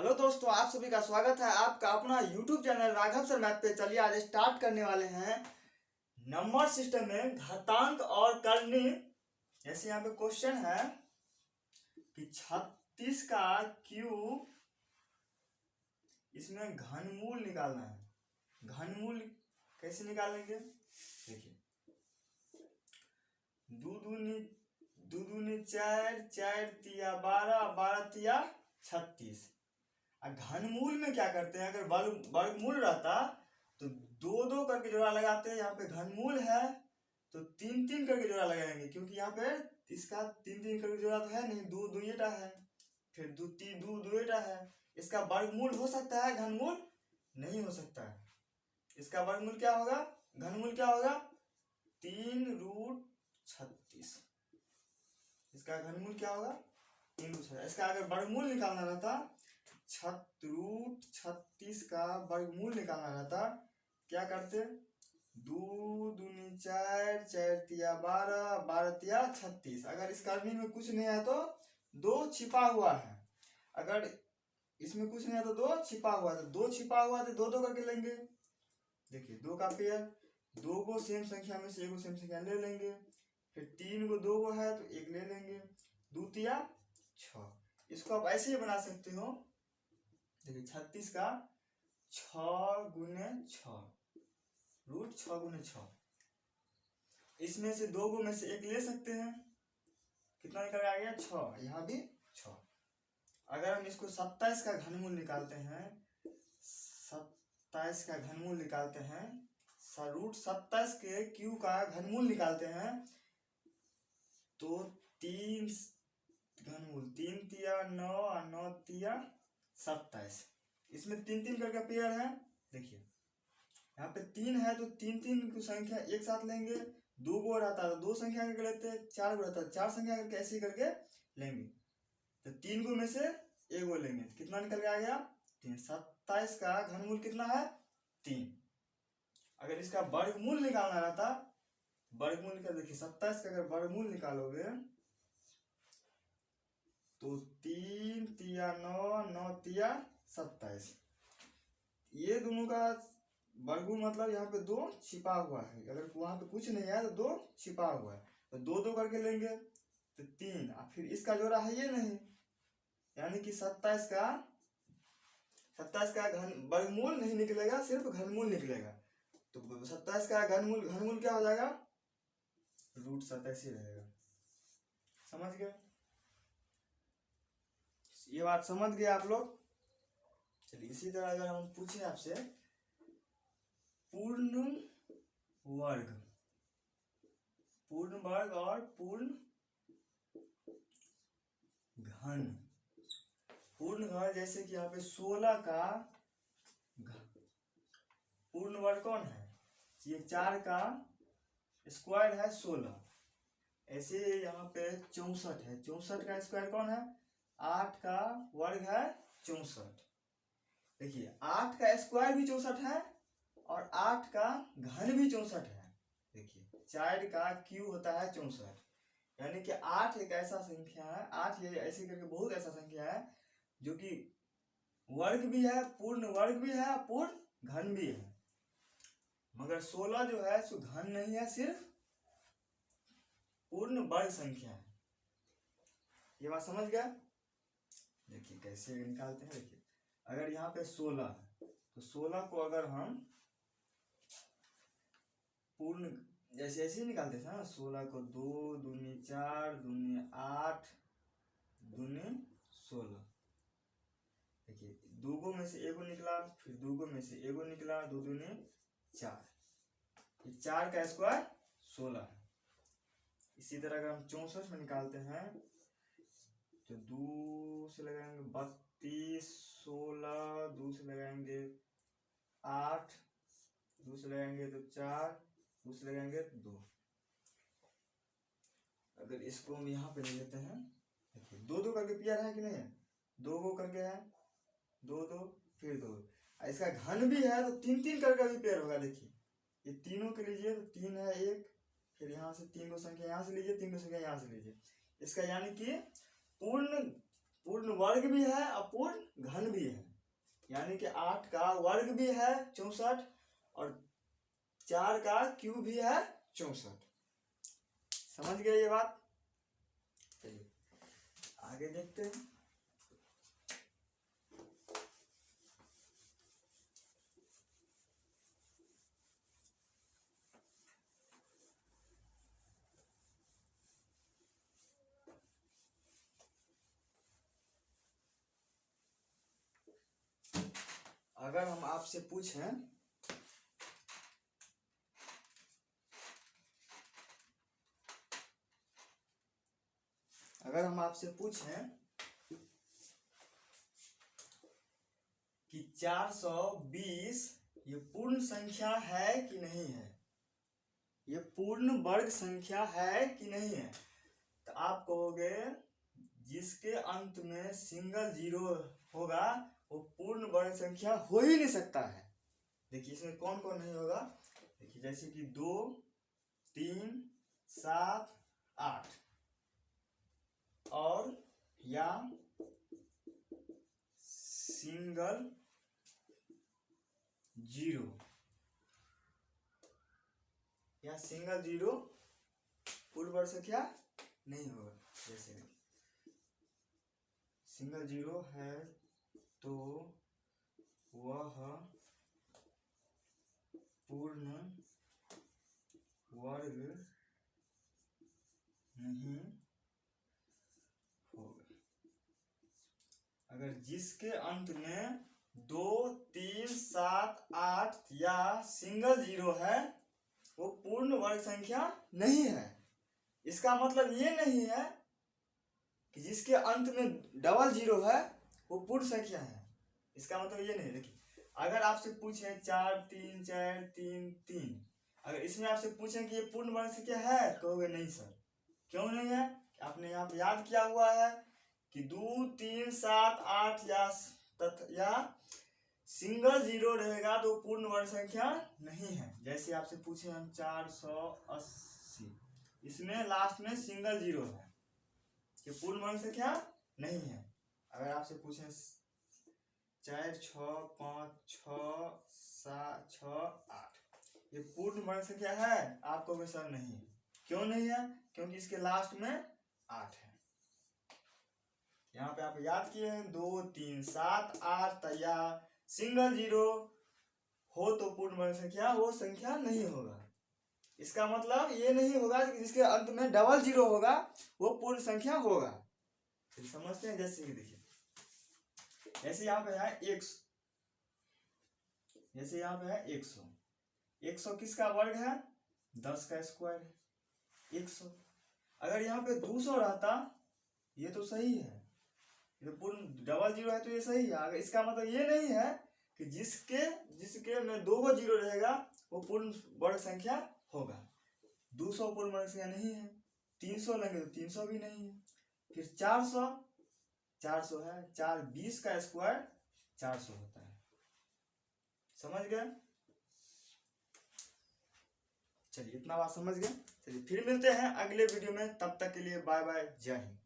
Hello दोस्तों, आप सभी का स्वागत है आपका अपना YouTube channel Raghav sir math पे। चलिए आज स्टार्ट करने वाले हैं नंबर सिस्टम में घातांक और करनी। जैसे यहाँ पे क्वेश्चन है कि 36 का क्यूब, इसमें घनमूल निकालना है। घनमूल कैसे निकालेंगे? देखिए, दो दूनी 4, 4 तिया 12, 12 तिया 36। घनमूल में क्या करते हैं, अगर वर्गमूल रहता तो दो दो करके जोड़ा लगाते हैं। यहाँ पे घनमूल है तो तीन तीन करके जोड़ा लगाएंगे, क्योंकि यहाँ पे इसका तीन तीन करके जोड़ा तो है नहीं, दो दुईटा है, फिर दो दुईटा है। इसका वर्गमूल हो सकता है, घनमूल नहीं हो सकता है। इसका वर्गमूल क्या होगा, घनमूल क्या होगा? 3√36। इसका घनमूल क्या होगा? 3√36। इसका अगर वर्गमूल निकालना रहता, 36 का वर्गमूल निकालना रहता, क्या करते? 2 दूनी 4, 4 तिया 12, 12 तिया 36। अगर इस करनी में कुछ नहीं है तो दो छिपा हुआ है। अगर इसमें कुछ नहीं है तो दो छिपा हुआ है। दो छिपा हुआ तो दो दो करके लेंगे। देखिए, दो का पेयर, दो को सेम संख्या में से एक सेम संख्या ले लेंगे, फिर तीन को दो को है तो एक ले लेंगे, 2 तिया 6। इसको आप ऐसे ही बना सकते हो। देखिए, 36 का 6 गुने 6, रूट 6 गुने 6। इसमें से दो को में से एक ले सकते हैं। कितना निकल आ गया? 6। यहाँ भी 6। अगर हम इसको 27 का घनमूल निकालते हैं, 27 का घनमूल निकालते हैं, रूट 27 के क्यू का घनमूल निकालते हैं, तो 3 घनमूल 3 तिया 9 और 9 तिया 27। इसमें तीन तीन करके पेयर है। देखिए, यहाँ पे 3 है तो तीन तीन की संख्या एक साथ लेंगे। दो गो रहता है तो दो संख्या करके लेते हैं, चार गो रहता है चार संख्या करके ऐसे ही करके लेंगे। तो तीन गो में से एक गो लेंगे, कितना निकल के आ गया? 3। 27 का घनमूल कितना है? 3। अगर इसका वर्गमूल निकालना रहता, वर्गमूल निकाल, देखिए 27 का अगर वर्गमूल निकालोगे तो 3 तिया 9, 9 तिया 27। ये दोनों का वर्गमूल मतलब यहाँ पे दो छिपा हुआ है। अगर वहां पे कुछ नहीं है तो दो छिपा हुआ है, तो दो दो करके लेंगे तो 3। फिर इसका जोड़ा है ये नहीं, यानी कि 27 का वर्गमूल नहीं निकलेगा, सिर्फ घनमूल निकलेगा। तो 27 का घनमूल क्या हो जाएगा? रूट 27 ही रहेगा। समझ गए? ये बात समझ गए आप लोग? चलिए, इसी तरह अगर हम पूछे आपसे पूर्ण वर्ग और पूर्ण घन। पूर्ण घन, जैसे कि यहाँ पे 16 का पूर्ण वर्ग कौन है? ये 4 का स्क्वायर है 16। ऐसे यहाँ पे 64 है, 64 का स्क्वायर कौन है? 8 का वर्ग है 64। देखिए, 8 का स्क्वायर भी 64 है और 8 का घन भी 64 है। देखिए, 4 का क्यूब होता है 64, यानी कि 8 एक ऐसा संख्या है, 8 ये ऐसे करके बहुत ऐसा संख्या है जो कि वर्ग भी है, पूर्ण वर्ग भी है, पूर्ण घन भी है। मगर 16 जो है सो घन नहीं है, सिर्फ पूर्ण वर्ग संख्या है। ये बात समझ गया? देखिए कैसे निकालते हैं। देखिए, अगर यहाँ पे 16 है तो 16 को अगर हम पूर्ण जैसे ऐसे ही निकालते थे ना, 16 को 2 दूनी 4 दूनी 8 दूनी 16। देखिए, दो गो में से एगो निकला, फिर दो गो में से एगो निकला, 2 दूनी 4। ये 4 का स्क्वायर 16 है। इसी तरह अगर हम 64 में निकालते हैं तो 2 से लगाएंगे 32, 16, 2 से लगाएंगे 8, 2 से लगाएंगे तो 4, 2 से लगाएंगे 2। अगर इसको हम यहाँ पे ले लेते हैं, देखिए दो दो करके पेयर है कि नहीं है? दो गो करके है, दो दो फिर दो। इसका घन भी है तो तीन तीन करके भी पेयर होगा। देखिए, ये तीनों के लीजिए तो 3 है 1, फिर यहाँ से 3 को संख्या यहाँ से लीजिए, 3 को संख्या यहाँ से लीजिए। इसका यानी कि पूर्ण वर्ग भी है और पूर्ण घन भी है, यानी कि 8 का वर्ग भी है 64 और 4 का क्यूब भी है 64। समझ गए ये बात? चलिए आगे देखते हैं। अगर हम आपसे पूछें कि 420 ये पूर्ण संख्या है कि नहीं है, ये पूर्ण वर्ग संख्या है कि नहीं है, तो आप कहोगे जिसके अंत में सिंगल जीरो होगा वो पूर्ण वर्ग संख्या हो ही नहीं सकता है। देखिए इसमें कौन कौन नहीं होगा, देखिए जैसे कि 2, 3, 7, 8 और या सिंगल जीरो पूर्ण वर्ग संख्या नहीं होगा। जैसे सिंगल जीरो है तो वह पूर्ण वर्ग नहीं होगा। अगर जिसके अंत में 2, 3, 7, 8 या सिंगल जीरो है वो पूर्ण वर्ग संख्या नहीं है। इसका मतलब ये नहीं है कि जिसके अंत में डबल जीरो है वो पूर्ण संख्या है, इसका मतलब ये नहीं। देखिए अगर आपसे पूछे 4, 3, 4, 3, 3, अगर इसमें आपसे पूछें कि ये पूर्ण वर्ग संख्या है तो कहोगे नहीं सर। क्यों नहीं है? आपने यहाँ पे याद किया हुआ है कि 2, 3, 7, 8 या सिंगल जीरो रहेगा तो पूर्ण वर्ग संख्या नहीं है। जैसे आपसे पूछे हम 480, इसमें लास्ट में सिंगल जीरो है, ये पूर्ण वर्ग संख्या नहीं है। अगर आपसे पूछे 4, 6, 5, 6, 7, 6, 8 ये पूर्ण वर्ग संख्या है, आप कहोगे सर नहीं। क्यों नहीं है? क्योंकि इसके लास्ट में 8 है। यहाँ पे आप याद किए हैं 2, 3, 7, 8 या सिंगल जीरो हो तो पूर्ण वर्ग संख्या वो संख्या नहीं होगा। इसका मतलब ये नहीं होगा कि जिसके अंत में डबल जीरो होगा वो पूर्ण संख्या होगा। समझते हैं? जैसे कि देखिए जैसे यहाँ पे है 100, जैसे यहाँ पे है 100, 100 किसका वर्ग है? 10 का स्क्वायर है 100। अगर यहाँ पे 200 रहता ये तो सही है, ये पूर्ण डबल जीरो है तो ये सही है। अगर इसका मतलब ये नहीं है कि जिसके में 2 जीरो रहेगा वो पूर्ण वर्ग संख्या होगा। 200 पूर्ण वर्ग संख्या नहीं है, 300 लेंगे तो 300 भी नहीं है। फिर 400 है, 4 20 का स्क्वायर 400 होता है। समझ गए? चलिए इतना बात समझ गए। चलिए फिर मिलते हैं अगले वीडियो में, तब तक के लिए बाय बाय, जय हिंद।